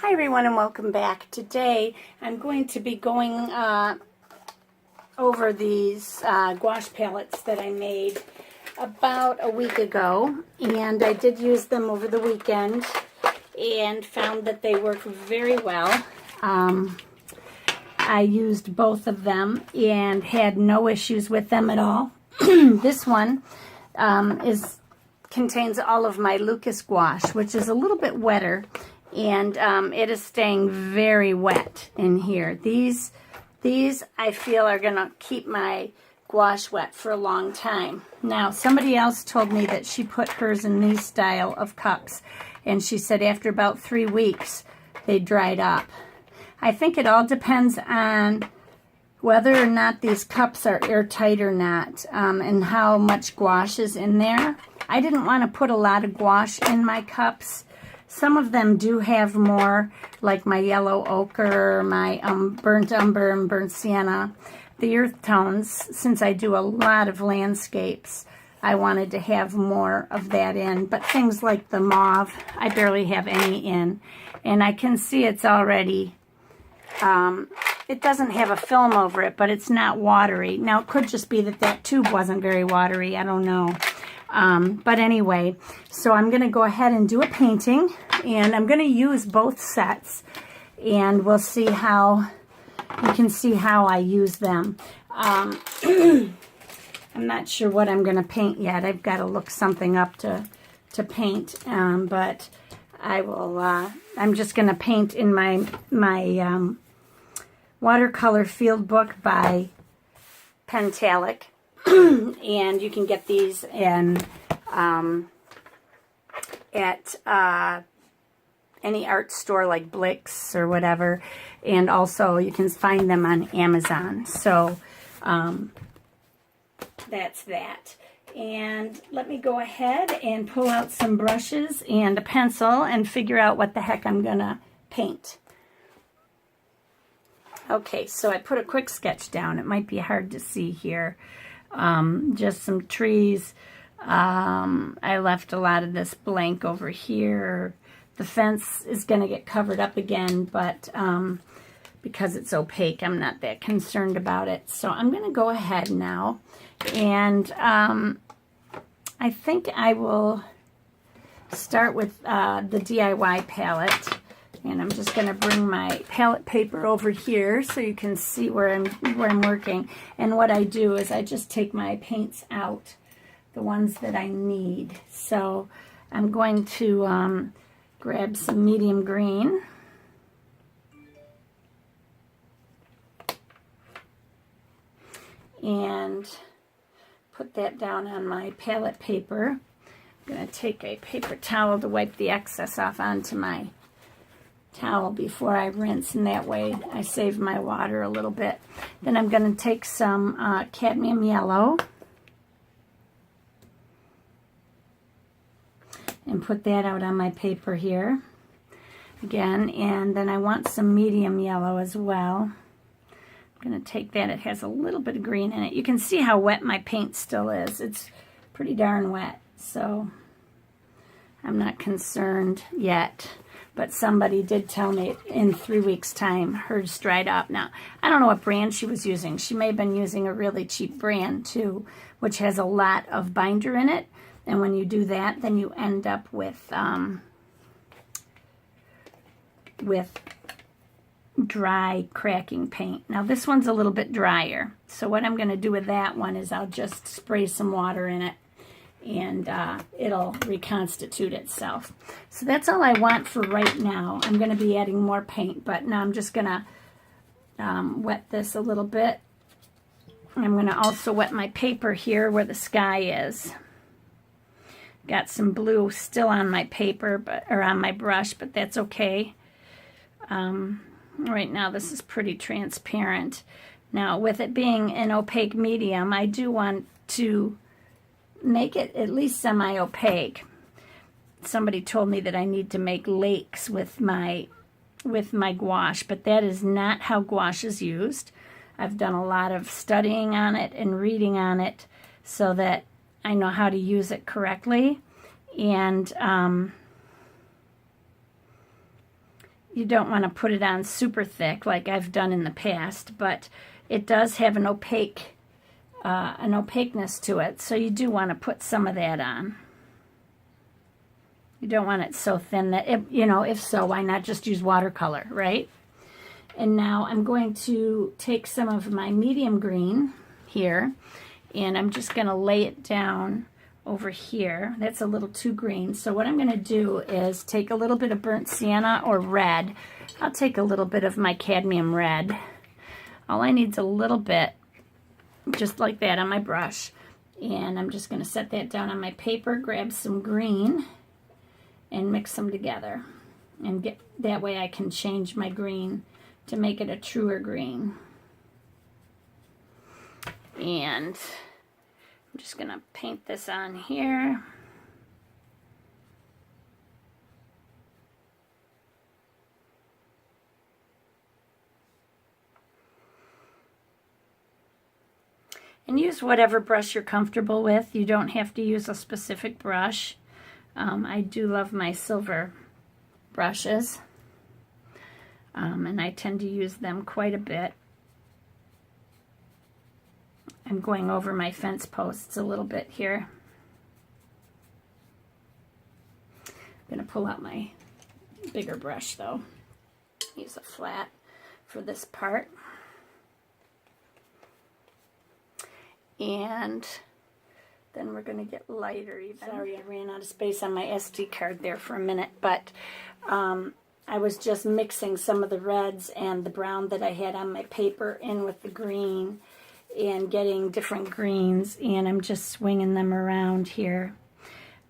Hi everyone and welcome back. Today I'm going to be going over these gouache palettes that I made about a week ago, and I did use them over the weekend and found that they work very well. I used both of them and had no issues with them at all. This one contains all of my Lucas gouache, which is a little bit wetter, and it is staying very wet in here. These I feel are going to keep my gouache wet for a long time. Now, somebody else told me that she put hers in these style of cups, and she said after about 3 weeks they dried up. I think it all depends on whether or not these cups are airtight or not, and how much gouache is in there. I didn't want to put a lot of gouache in my cups. Some of them do have more, like my yellow ochre, my burnt umber and burnt sienna. The earth tones, since I do a lot of landscapes, I wanted to have more of that in. But things like the mauve, I barely have any in. And I can see it's already, it doesn't have a film over it, but it's not watery. Now, it could just be that that tube wasn't very watery. I don't know. But anyway, so I'm going to go ahead and do a painting, and I'm going to use both sets, and we'll see how, you can see how I use them. I'm not sure what I'm going to paint yet. I've got to look something up to paint, but I will, I'm just going to paint in my watercolor field book by Pentalic. And you can get these in at any art store like Blix or whatever, and also you can find them on Amazon. So that's that. And let me go ahead and pull out some brushes and a pencil and figure out what the heck I'm gonna paint. Okay, so I put a quick sketch down. It might be hard to see here. Just some trees. I left a lot of this blank over here. The fence is going to get covered up again, but because it's opaque, I'm not that concerned about it. So I'm going to go ahead now, and I think I will start with the DIY palette. And I'm just going to bring my palette paper over here so you can see where I'm working. And what I do is I just take my paints out, the ones that I need. So I'm going to grab some medium green. And put that down on my palette paper. I'm going to take a paper towel to wipe the excess off onto my towel before I rinse, and that way I save my water a little bit. Then I'm going to take some cadmium yellow and put that out on my paper here again, and then I want some medium yellow as well. I'm going to take that. It has a little bit of green in it. You can see how wet my paint still is. It's pretty darn wet, so I'm not concerned yet. But somebody did tell me in 3 weeks' time hers dried up. Now, I don't know what brand she was using. She may have been using a really cheap brand too, which has a lot of binder in it. And when you do that, then you end up with dry, cracking paint. Now, this one's a little bit drier. So what I'm going to do with that one is I'll just spray some water in it, and it'll reconstitute itself. So that's all I want for right now. I'm going to be adding more paint, but now I'm just going to wet this a little bit. I'm going to also wet my paper here where the sky is. Got some blue still on my paper, or on my brush, but that's okay. Right now this is pretty transparent. Now, with it being an opaque medium, I do want to make it at least semi-opaque. Somebody told me that I need to make lakes with my gouache, but that is not how gouache is used. I've done a lot of studying on it and reading on it so that I know how to use it correctly. And you don't want to put it on super thick like I've done in the past, but it does have an opaqueness to it, so you do want to put some of that on. You don't want it so thin that, if so, why not just use watercolor, right? And now I'm going to take some of my medium green here, and I'm just going to lay it down over here. That's a little too green. So what I'm going to do is take a little bit of burnt sienna or red. I'll take a little bit of my cadmium red. All I need is a little bit, just like that on my brush. And I'm just going to set that down on my paper, grab some green, and mix them together. And that way I can change my green to make it a truer green. And I'm just going to paint this on here. And use whatever brush you're comfortable with. You don't have to use a specific brush. I do love my silver brushes, and I tend to use them quite a bit. I'm going over my fence posts a little bit here. I'm going to pull out my bigger brush though. Use a flat for this part. And then we're going to get lighter even. Sorry, I ran out of space on my SD card there for a minute, but I was just mixing some of the reds and the brown that I had on my paper in with the green and getting different greens, and I'm just swinging them around here.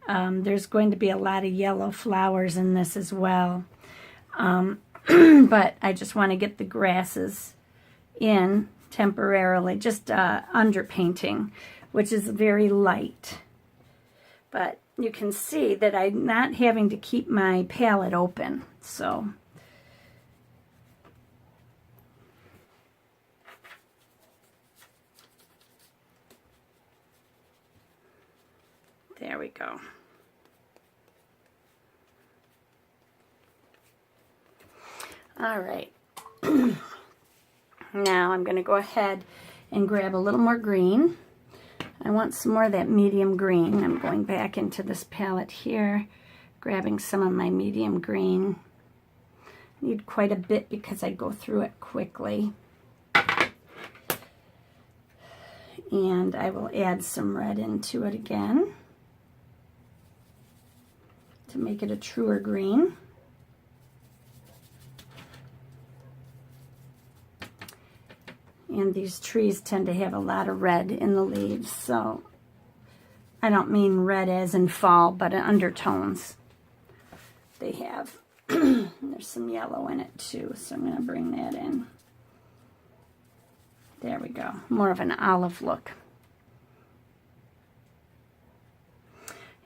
There's going to be a lot of yellow flowers in this as well, but I just want to get the grasses in temporarily, just underpainting, which is very light. But you can see that I'm not having to keep my palette open, so there we go. All right. Now I'm going to go ahead and grab a little more green. I want some more of that medium green. I'm going back into this palette here, grabbing some of my medium green. I need quite a bit because I go through it quickly. And I will add some red into it again to make it a truer green. And these trees tend to have a lot of red in the leaves, so I don't mean red as in fall, but undertones they have. There's some yellow in it too, so I'm going to bring that in. There we go. More of an olive look.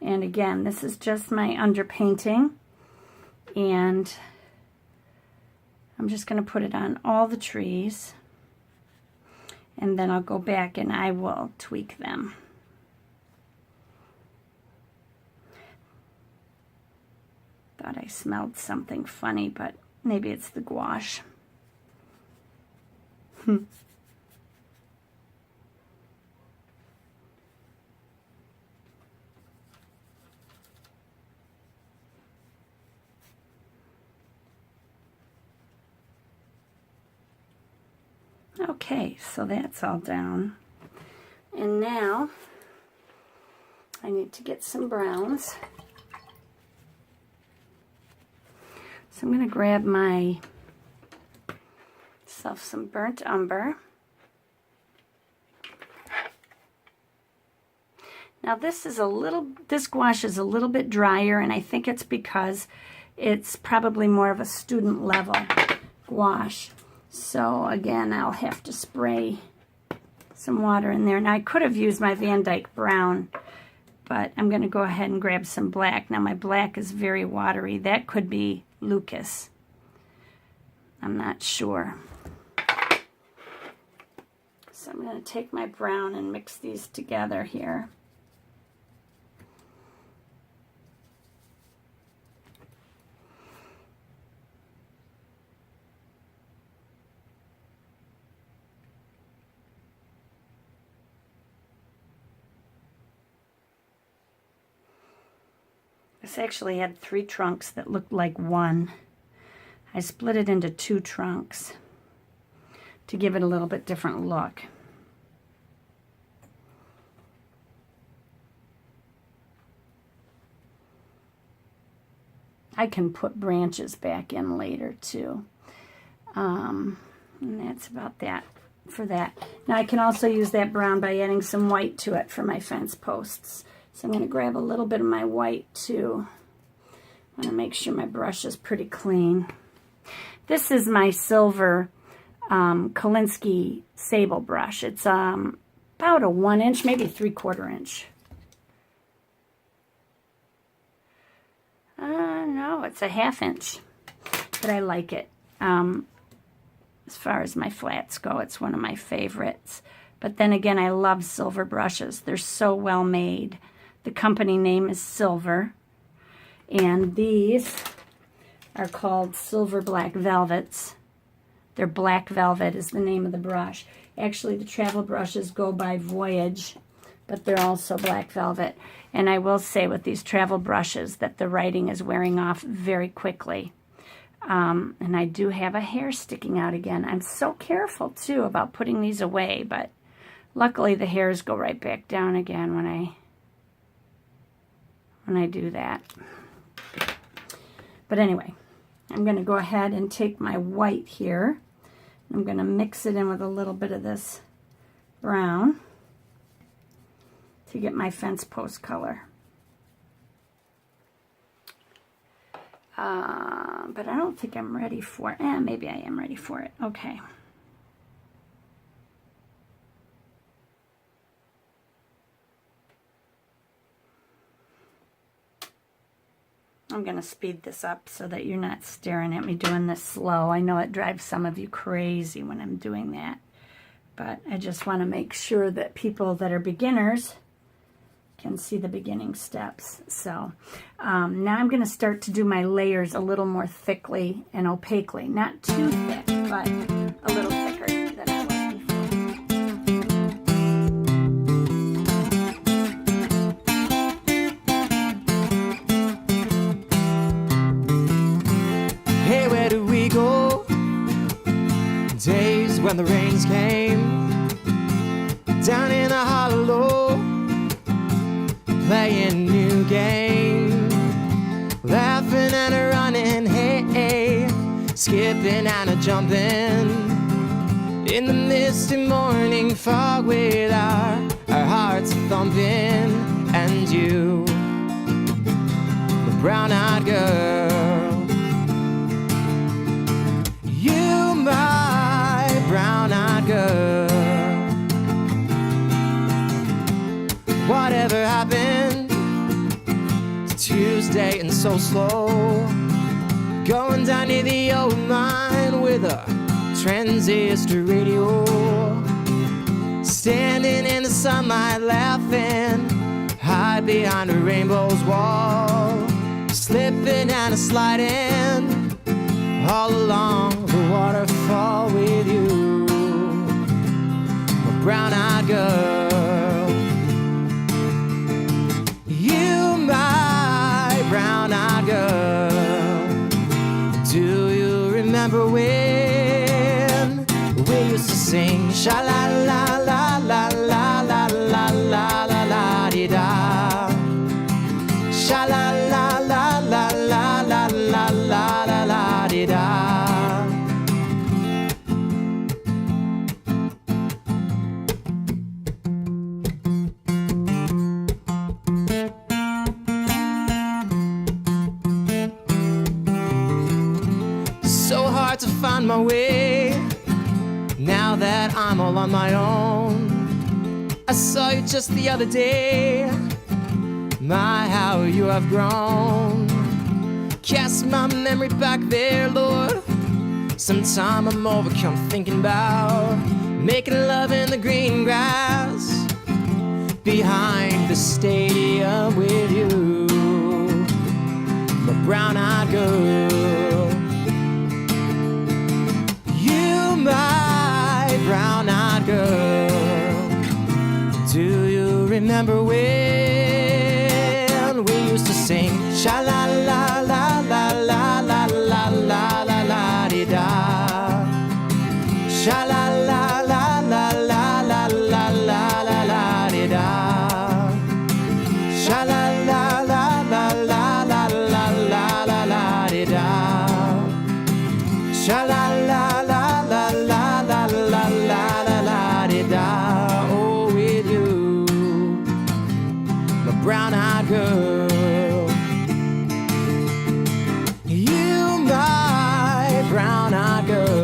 And again, this is just my underpainting, and I'm just going to put it on all the trees. And then I'll go back and I will tweak them. Thought I smelled something funny, but maybe it's the gouache. Okay, so that's all down. And now I need to get some browns. So I'm going to grab myself some burnt umber. Now this gouache is a little bit drier, and I think it's because it's probably more of a student level gouache. So again, I'll have to spray some water in there. Now I could have used my Van Dyke brown, but I'm going to go ahead and grab some black. Now my black is very watery. That could be Lucas. I'm not sure. So I'm going to take my brown and mix these together here. This actually had 3 trunks that looked like one. I split it into 2 trunks to give it a little bit different look. I can put branches back in later too. And that's about that for that. Now I can also use that brown by adding some white to it for my fence posts. So I'm going to grab a little bit of my white too. I want to make sure my brush is pretty clean. This is my silver Kolinsky sable brush. It's about a 1 inch, maybe 3/4 inch. No, it's a 1/2 inch, but I like it. As far as my flats go, it's one of my favorites. But then again, I love silver brushes. They're so well made. The company name is Silver, and these are called Silver Black Velvets. They're black velvet is the name of the brush. Actually, the travel brushes go by Voyage, but they're also black velvet. And I will say with these travel brushes that the writing is wearing off very quickly. And I do have a hair sticking out again. I'm so careful too about putting these away, but luckily the hairs go right back down again when I do that. But anyway, I'm going to go ahead and take my white here. I'm going to mix it in with a little bit of this brown to get my fence post color. But I don't think I'm ready for it. Maybe I am ready for it. Okay. I'm going to speed this up so that you're not staring at me doing this slow. I know it drives some of you crazy when I'm doing that. But I just want to make sure that people that are beginners can see the beginning steps. So now I'm going to start to do my layers a little more thickly and opaquely. Not too thick, but a little thicker than I was before. Hey, where do we go? Days when the rains came down in the hollow, playing new game, laughing and a running, hey, hey, skipping and a jumping in the misty morning fog with our hearts thumping. And you, the brown-eyed girl, you, my brown-eyed girl. Whatever happened to Tuesday and so slow, going down near the old mine with a transistor radio, standing in the sunlight laughing, hide behind a rainbow's wall, slipping and a sliding all along the waterfall with you, a brown-eyed girl. Brown-eyed girl, do you remember when we used to sing sha-la-la-la-la-la-la-la-la-la-la-la-di-da, sha-la-la-la-la-la-la-la-la-la-di-da? To find my way now that I'm all on my own. I saw you just the other day, my how you have grown. Cast my memory back there, Lord. Sometime I'm overcome thinking about making love in the green grass behind the stadium with you, the brown-eyed girl. My brown-eyed girl, do you remember when we used to sing sha Sha la la la la la la la la la la di da. Oh, we do. My brown-eyed girl. You, my brown-eyed girl.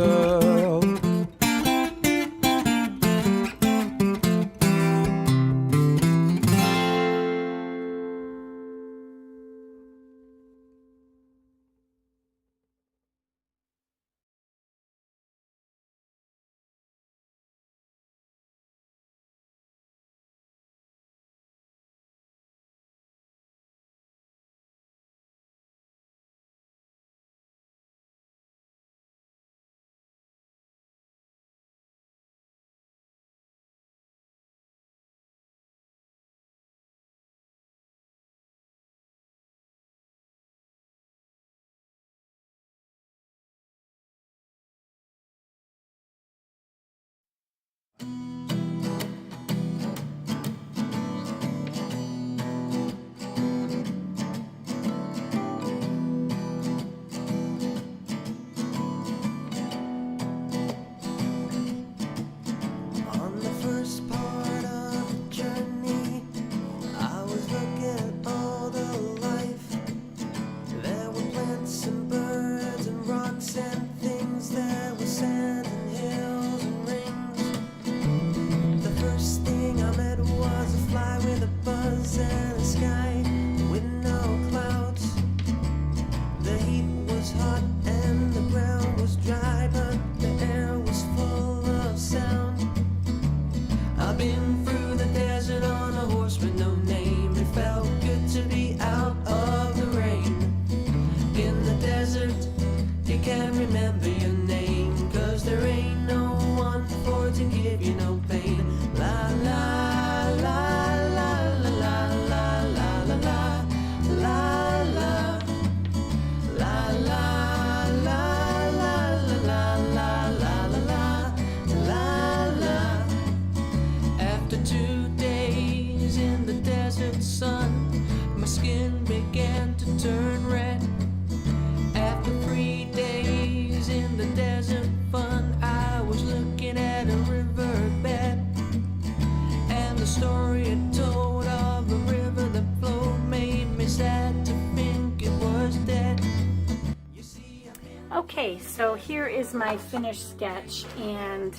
Okay, so here is my finished sketch, and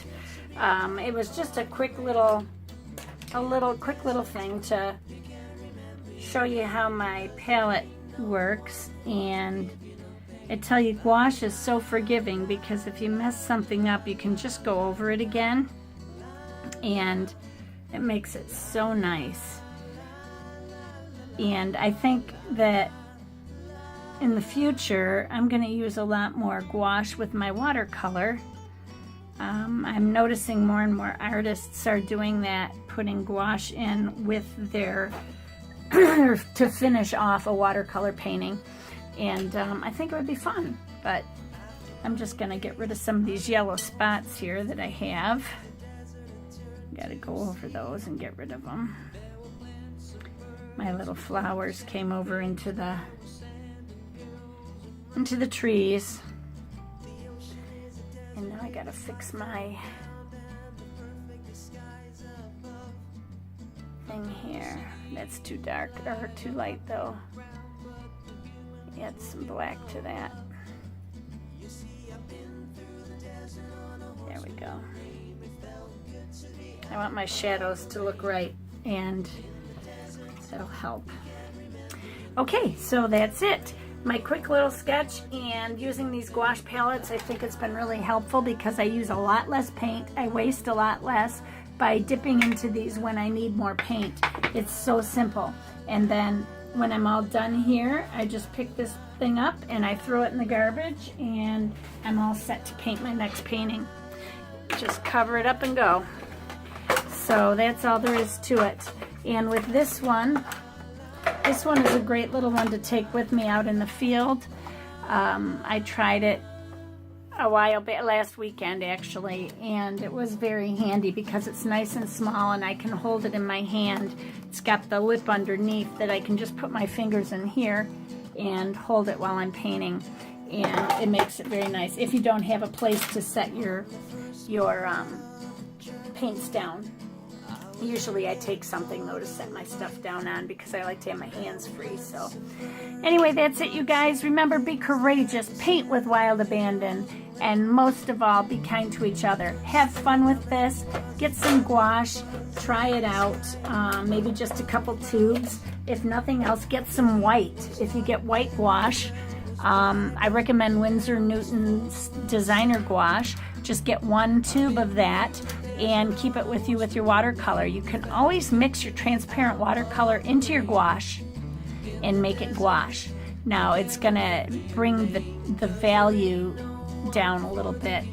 it was just a quick little thing to show you how my palette works. And I tell you, gouache is so forgiving, because if you mess something up, you can just go over it again, and it makes it so nice. And I think that in the future, I'm going to use a lot more gouache with my watercolor. I'm noticing more and more artists are doing that, putting gouache in with their to finish off a watercolor painting. And I think it would be fun, but I'm just going to get rid of some of these yellow spots here that I have. Got to go over those and get rid of them. My little flowers came over into the trees. And now I gotta fix my thing here. That's too dark, or too light though. Add some black to that. There we go. I want my shadows to look right, and that'll help. Okay, so that's it. My quick little sketch, and using these gouache palettes, I think it's been really helpful because I use a lot less paint. I waste a lot less by dipping into these when I need more paint. It's so simple. And then when I'm all done here, I just pick this thing up and I throw it in the garbage, and I'm all set to paint my next painting. Just cover it up and go. So that's all there is to it. And with this one is a great little one to take with me out in the field. I tried it a while back, last weekend actually, and it was very handy because it's nice and small and I can hold it in my hand. It's got the lip underneath that I can just put my fingers in here and hold it while I'm painting. and it makes it very nice. If you don't have a place to set your paints down, usually I take something though to set my stuff down on because I like to have my hands free. So anyway, that's it, you guys. Remember, be courageous, paint with wild abandon, and most of all, be kind to each other. Have fun with this. Get some gouache, try it out, maybe just a couple tubes. If nothing else, get some white. If you get white gouache, I recommend Winsor Newton's designer gouache. Just get 1 tube of that and keep it with you with your watercolor. You can always mix your transparent watercolor into your gouache and make it gouache. Now it's gonna bring the value down a little bit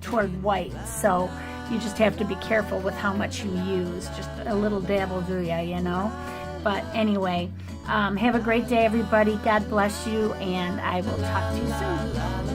toward white, so you just have to be careful with how much you use. Just a little dab will do ya, you know. But anyway, have a great day, everybody. God bless you, and I will talk to you soon.